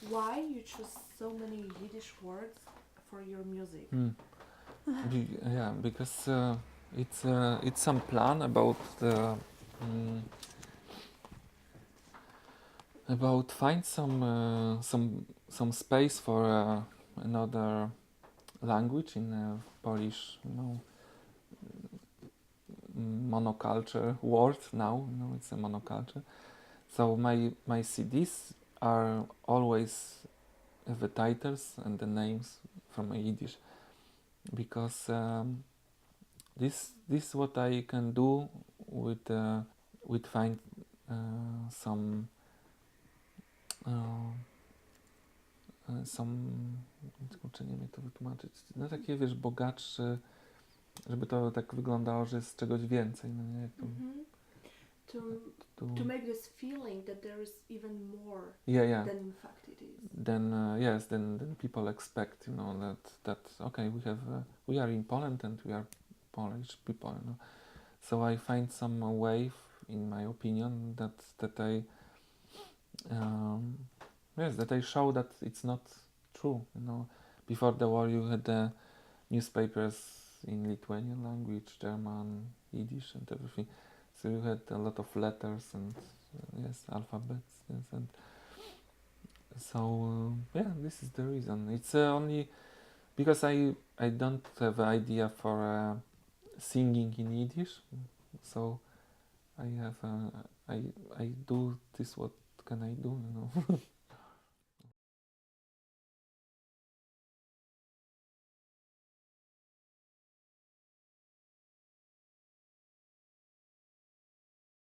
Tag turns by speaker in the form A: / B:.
A: Why you choose so many Yiddish words for your music?
B: Yeah, because it's some plan mm, about find some space for another language in Polish, monoculture world now. It's a monoculture. So my CDs are always have the titles and the names from Yiddish because this what I can do with find some uh, some kurczę, nie wiem jak to wytłumaczyć, no takie wiesz bogatsze, żeby to tak wyglądało, że jest czegoś więcej, no nie, jak to,
A: To
B: to
A: to make this feeling that there is even more
B: yeah
A: than in fact it is.
B: then yes then people expect that okay we are in Poland and we are Polish people, so I find some way in my opinion that I yes that I show that it's not true, before the war you had the newspapers in Lithuanian language, German, Yiddish and everything, so you had a lot of letters and yes alphabets, yes, and so yeah, this is the reason. It's only because I don't have idea for singing in Yiddish, so I have I do this. What can I do?